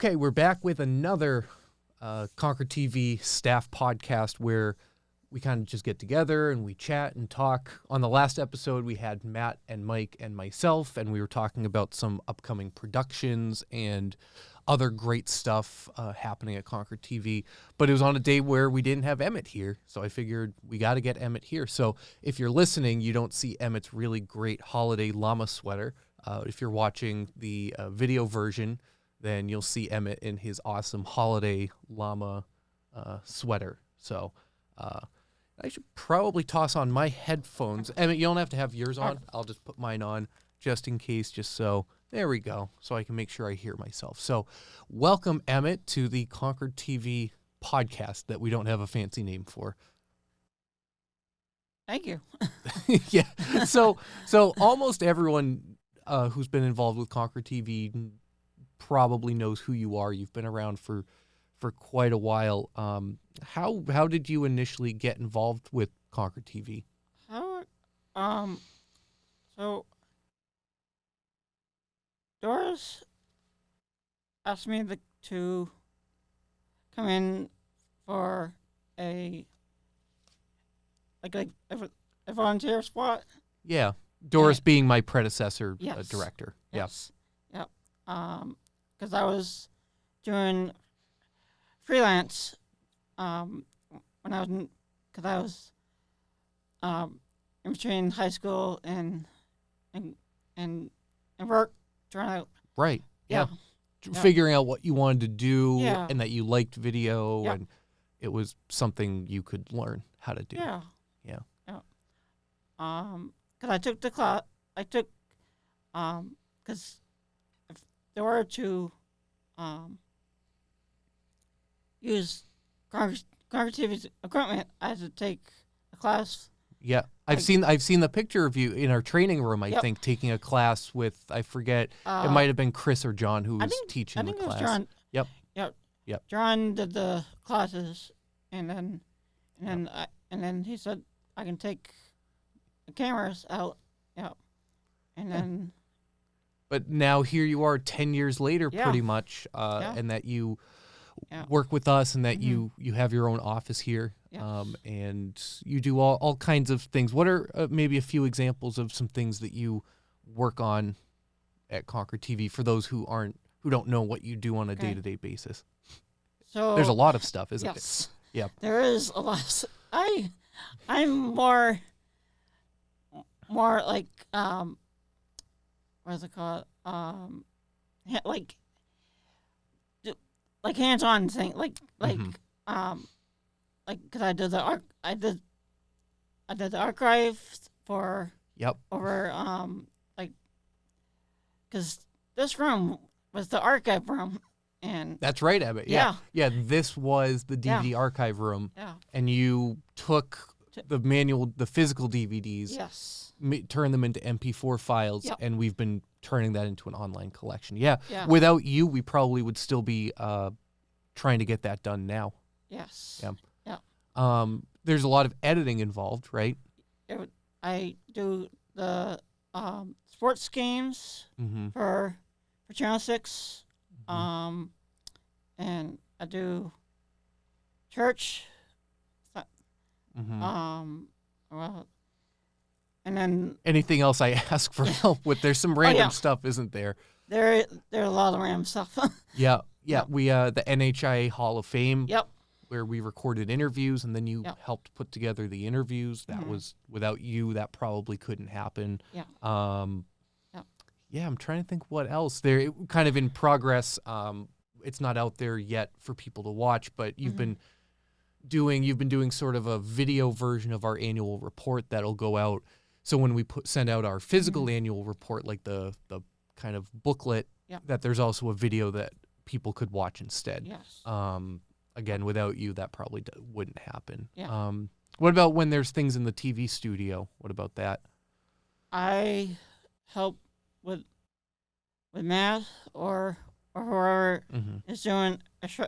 Okay, we're back with another Concord TV staff podcast where we kind of just get together and we chat and talk. On the last episode, we had Matt and Mike and myself, and we were talking about some upcoming productions and other great stuff happening at Concord TV. But it was on a day where we didn't have Emmett here, so I figured we got to get Emmett here. So if you're listening, you don't see Emmett's really great holiday llama sweater. If you're watching the video version, then you'll see Emmett in his awesome holiday llama sweater. So I should probably toss on my headphones. Emmett, you don't have to have yours on. I'll just put mine on just in case, just so. There we go, so I can make sure I hear myself. So welcome, Emmett, to the Concord TV podcast that we don't have a fancy name for. Thank you. Yeah, so almost everyone who's been involved with Concord TV probably knows who you are. You've been around for quite a while. How did you initially get involved with Concord TV? So Doris asked me to come in for a volunteer spot. Yeah, Doris being my predecessor director. Yes. Yep. Because I was doing freelance when I was in between high school and work, trying to right. Yeah. Figuring out what you wanted to do and that you liked video and it was something you could learn how to do. Yeah. Yeah. Yeah. Because I took the class. Because if there were to use Concord TV's equipment, I had to take a class. Yeah, I've seen the picture of you in our training room. I think taking a class with, I forget, it might have been Chris or John who was teaching the class. I think it was John. Yep. John did the classes, and then he said I can take the cameras out. Yep. And then. But now here you are 10 years later, pretty much, and that you work with us and that you have your own office here, and you do all kinds of things. What are maybe a few examples of some things that you work on at Concord TV for those who don't know what you do on a day-to-day basis? So there's a lot of stuff, isn't it? Yeah. There is a lot. I'm more like what is it called? Like hands-on thing, because I did the archive for over because this room was the archive room, and that's right, Emmett. Yeah. This was the DVD archive room, and you took the physical DVDs, turn them into MP4 files, and we've been turning that into an online collection. Yeah. Without you, we probably would still be trying to get that done now. Yes. Yeah. There's a lot of editing involved, right? I do the sports games for Channel 6, and I do church. Well, and then anything else I ask for help with, there's some random stuff, isn't there? There are a lot of random stuff. Yeah. We the NHTI Hall of Fame. Yep. Where we recorded interviews, and then you helped put together the interviews. That was without you, that probably couldn't happen. Yeah. Yeah. I'm trying to think what else there. Kind of in progress. It's not out there yet for people to watch, but you've been doing sort of a video version of our annual report that'll go out. So when we send out our physical annual report, like the kind of booklet, that there's also a video that people could watch instead. Yes. Again, without you, that probably wouldn't happen. Yeah. What about when there's things in the TV studio? What about that? I help with Matt or whoever is doing a show,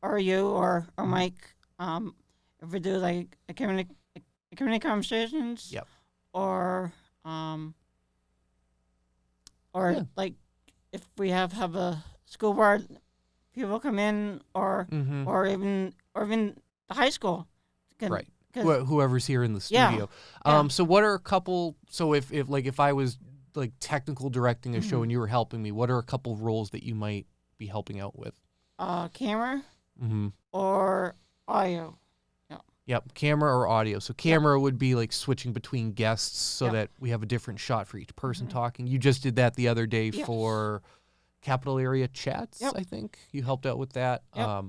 or you or Mike. If we do like a community conversations. Yep. Or like if we have a school board people come in, or Mm-hmm. or even the high school. Right. 'Cause- Whoever's here in the Yeah, studio. yeah. So what are a couple? So if I was like technical directing a show Mhm. and you were helping me, what are a couple roles that you might be helping out with? Camera Mm-hmm. or audio. Yep, camera or audio. So camera would be like switching between guests so Yep. that we have a different shot for each person Mhm. talking. You just did that the other day Yes. for Capital Area Chats, Yep. I think. You helped out with that. Yep.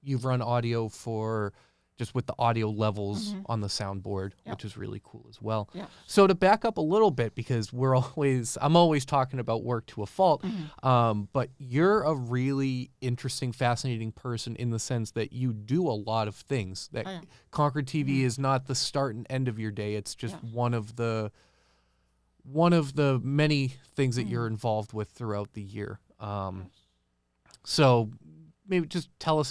You've run audio for just with the audio levels Mhm. on the soundboard, Yep. which is really cool as well. Yeah. So to back up a little bit, because I'm always talking about work to a fault, Mhm. but you're a really interesting, fascinating person in the sense that you do a lot of things. That Oh, yeah. Concord TV Mhm. is not the start and end of your day. It's just Yeah. one of the many things that you're Mhm. involved with throughout the year. Yes. So maybe just tell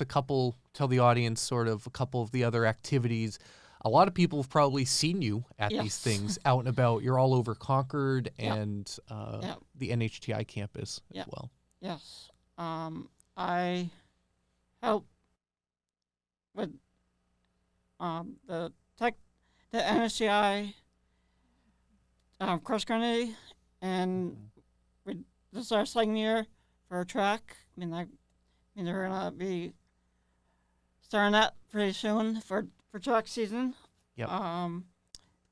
the audience sort of a couple of the other activities. A lot of people have probably seen you at these Yes. things out and about. You're all over Concord Yep. and Yep. the NHTI campus Yep. as well. Yes. I help with the NHTI cross country, and this is our second year for a track. They're gonna be starting that pretty soon for track season. Yep.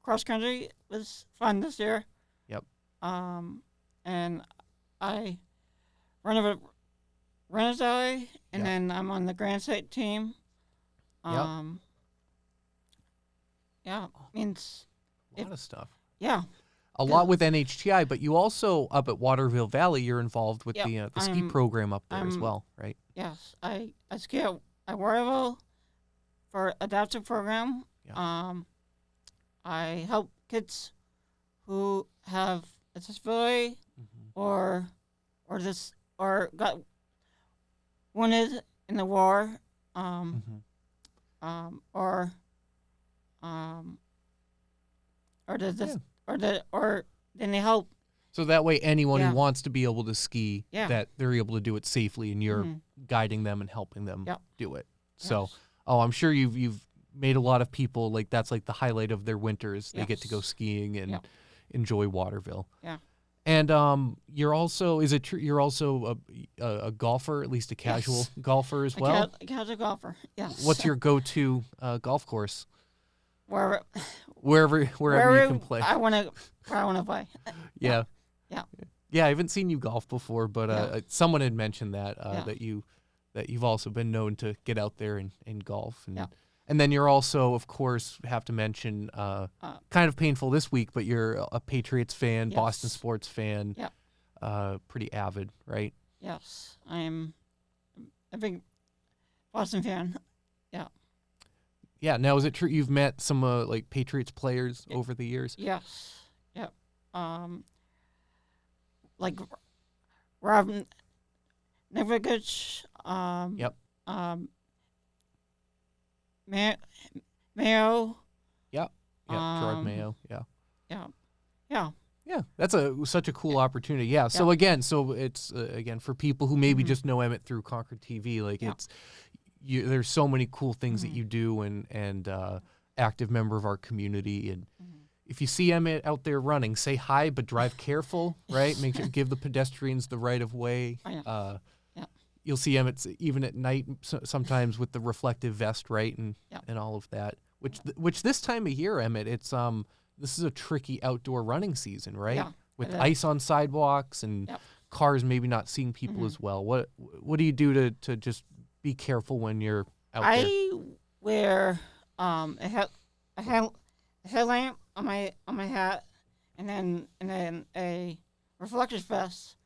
Cross country was fun this year. Yep. And I run a Valley, and Yep. then I'm on the Grand State team. Yep. Yeah, means A lot of stuff. yeah. A lot with NHTI, but you also up at Waterville Valley, you're involved with Yep, the ski program up there as I'm- well, right? Yes, I ski at Waterville for adaptive program. Yeah. I help kids who have a disability or got wounded in the war, Mhm. or then they help. So that way, anyone Yeah. who wants to be able to ski, Yeah. that they're able to do it safely, and you're Mhm. guiding them and helping them Yep. do it. So, Yes. I'm sure you've made a lot of people like that's like the highlight of their winters. They get to go Yes. skiing and Yep. enjoy Waterville. Yeah. And you're also is it true you're also a golfer, at least a casual Yes. golfer as well? A casual golfer. Yes. What's your go-to golf course? wherever Wherever you can play. I wanna play. Yeah. Yeah. Yeah, I haven't seen you golf before, but Yeah. someone had mentioned that Yeah. that you've also been known to get out there and golf. And Yeah. and then you're also, of course, have to mention kind of painful this week, but you're a Patriots fan, Boston Yes. sports fan. Yeah. Pretty avid, right? Yes, I'm a big Boston fan. Yeah. Now, is it true you've met some like Patriots players Yeah. over the years? Yes. Yep. Like Rob Nevrigovich. Yep. Mayo. Yeah, Gerard Um, Mayo. Yeah. Yeah. Yeah, that's such a cool opportunity. Yeah. So Yeah. again, it's again for people who maybe Mhm. just know Emmett through Concord TV, like Yeah. there's so many cool things that Mhm. you do and active member of our community. And Mhm. if you see Emmett out there running, say hi, but drive careful, right? Make sure give the pedestrians the right of way. Oh, yeah. Yeah. You'll see Emmett even at night sometimes with the reflective vest, right, and Yeah. and all of that. Which this time of year, Emmett, it's this is a tricky outdoor running season, right? Yeah, With it is. ice on sidewalks and Yep. cars maybe not seeing people Mhm. as well. What do you do to just be careful when you're out there? I wear a headlamp on my hat, and then a reflective vest,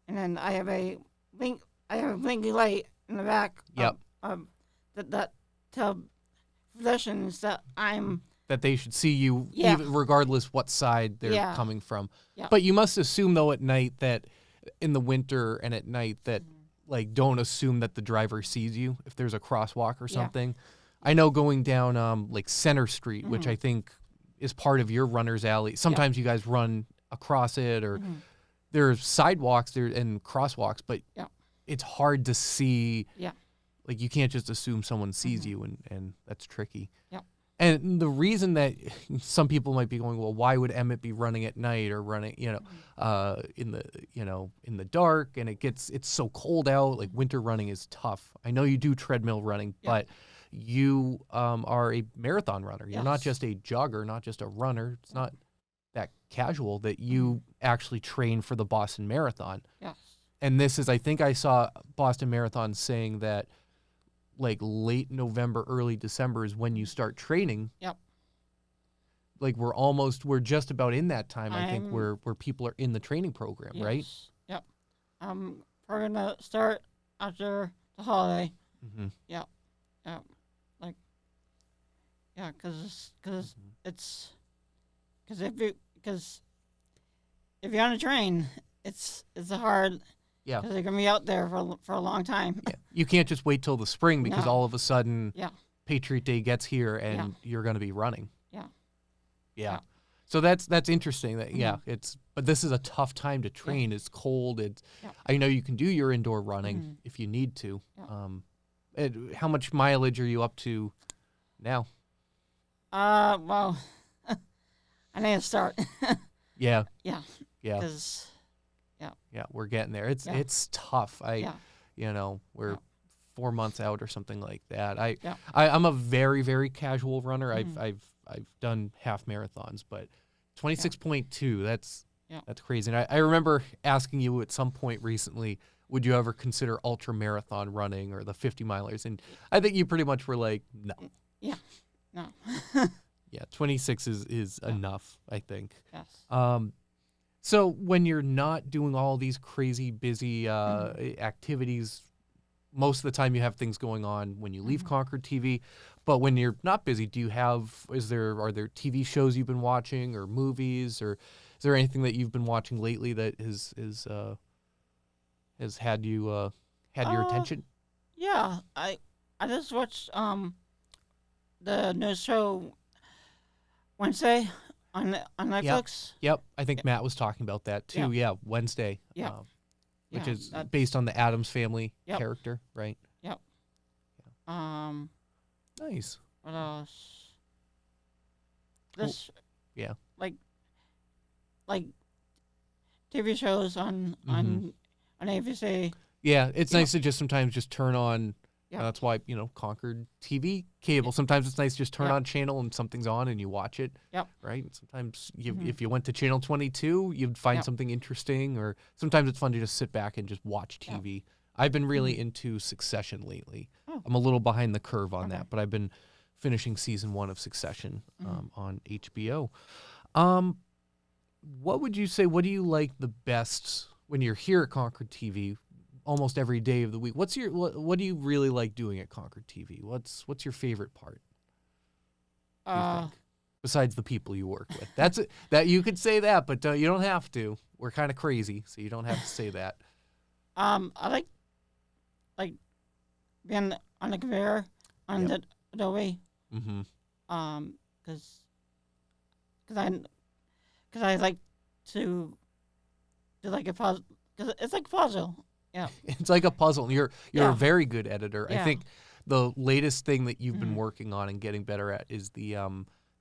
and then I have a blinky light in the back. Yep. That tell pedestrians that I'm. That they should see you, Yeah. even regardless what side they're Yeah. coming from. Yeah. But you must assume though at night that in the winter and at night that like don't assume that the driver sees you if there's a crosswalk or Yeah. something. I know going down like Center Street, which Mhm. I think is part of your runner's alley. Sometimes you guys run across it or Mhm. there's sidewalks there and crosswalks, but Yeah. it's hard to see. Yeah. Like, you can't just assume someone sees Mhm. you, and that's tricky. Yep. And the reason that some people might be going, well, why would Emmett be running at night or running, in the dark, and it's so cold out, like winter running is tough. I know you do treadmill running, Yeah. but you are a marathon runner. You're not Yes. just a jogger, not just a runner. It's not that casual that you actually train for the Boston Marathon. Yes. And this is, I think I saw Boston Marathon saying that like late November, early December is when you start training. Yep. Like we're just about in that time, I think, I'm- where people are in the training program, right? Yes. Yep. We're gonna start after the holiday. Mm-hmm. Yeah. Like. Yeah, cause it's because if you're on a train, it's a hard. Yeah. Because they're gonna be out there for a long time. Yeah. You can't just wait till the spring because No. all of a sudden Yeah. Patriot Day gets here and you're going to be running. Yeah. Yeah. Yeah. So that's interesting that, Mhm. but this is a tough time to train. It's cold. Yeah. I know you can do your indoor running Mhm. if you need to. Yeah. How much mileage are you up to now? Well, I need to start. Yeah. Yeah. Yeah. Because. Yeah. We're getting there. Yeah. It's tough. Yeah. We're Yeah. 4 months out or something like that. Yeah. I'm a very, very casual runner. Mhm. I've done half marathons, but 26.2, that's Yeah. crazy. And I remember asking you at some point recently, would you ever consider ultra marathon running or the 50 milers? And I think you pretty much were like, no. No. Yeah, 26 is Yeah. enough, I think. Yes. So when you're not doing all these crazy busy activities, most of the time you have things going on when you leave Mhm. Concord TV. But when you're not busy, are there TV shows you've been watching or movies, or is there anything that you've been watching lately that has had you had your attention? Yeah. I just watched the new show Wednesday on Netflix. Yep, I think Matt was talking about that too. Yeah, Wednesday. Yeah. Which Yeah, is that's- based on the Addams Family Yep. character, right? Nice. What else? This. yeah. Like TV shows on ABC. Yeah, it's Yeah. nice to just sometimes just turn on. Yeah. That's why, Concord TV cable. Sometimes it's nice to just turn Yeah. on channel and something's on and you watch it. Yep. Right? And sometimes Mhm. if you went to channel 22, you'd find Yep. something interesting, or sometimes it's fun to just sit back and just watch Yeah. TV. I've been really into Succession lately. Oh. I'm a little behind the curve on Okay. that, but I've been finishing season 1 of Succession on HBO. What would you say, what do you like the best when you're here at Concord TV almost every day of the week? What do you really like doing at Concord TV? What's your favorite part, do you think? Besides the people you work with? That's it. That you could say that, but you don't have to. We're kind of crazy, so you don't have to say that. I like being on the conveyor on Yep. the Adobe. Mm-hmm. Because I like to do like a puzzle. Because it's like a puzzle. Yeah. It's like a puzzle. You're Yeah. a very good editor. I Yeah. think the latest thing that you've been Mhm. working on and getting better at is the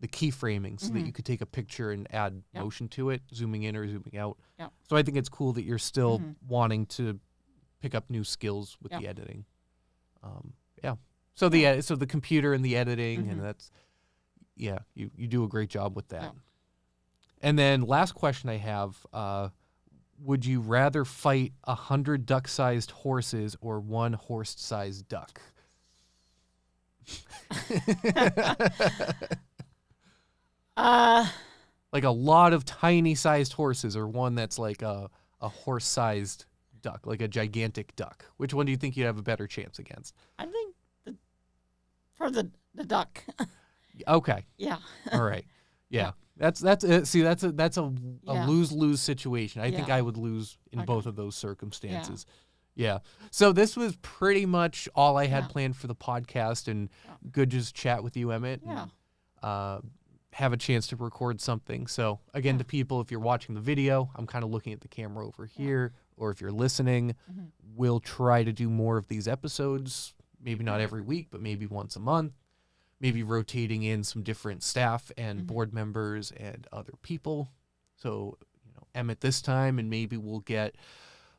keyframing, so that Mhm. you could take a picture and add Yep. motion to it, zooming in or zooming out. Yep. So I think it's cool that you're still Mhm. wanting to pick up new skills with Yep. the editing. Yeah. So the computer and the editing, and Mhm. that's you do a great job with that. Yep. And then last question I have, would you rather fight 100 duck-sized horses or 1 horse-sized duck? Like a lot of tiny-sized horses, or one that's like a horse-sized duck, like a gigantic duck. Which one do you think you'd have a better chance against? I think for the duck. Okay. Yeah. All right. Yeah. Yeah. That's it. See, that's a Yeah. lose-lose situation. I think Yeah. I would lose in Okay. both of those circumstances. Yeah. So this was pretty much all I had Yeah. planned for the podcast, and Yeah. good just chat with you, Emmett. Yeah. And, have a chance to record something. So again, Yeah. to people, if you're watching the video, I'm kind of looking at the camera over here, or if you're listening, we'll try to do more of these episodes, maybe not every week, but maybe once a month, maybe rotating in some different staff and board members and other people. So, Emmett this time, and maybe we'll get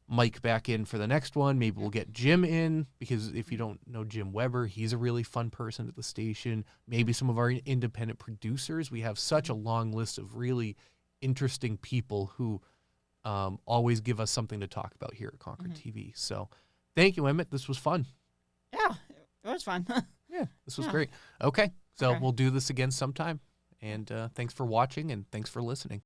Mike back in for the next one. Maybe we'll get Jim in, because if you don't know Jim Weber, he's a really fun person at the station. Maybe some of our independent producers. We have such a long list of really interesting people who always give us something to talk about here at Concord TV. So thank you, Emmett. This was fun. Yeah, it was fun. Yeah, this was great. Okay, so we'll do this again sometime. And thanks for watching, and thanks for listening.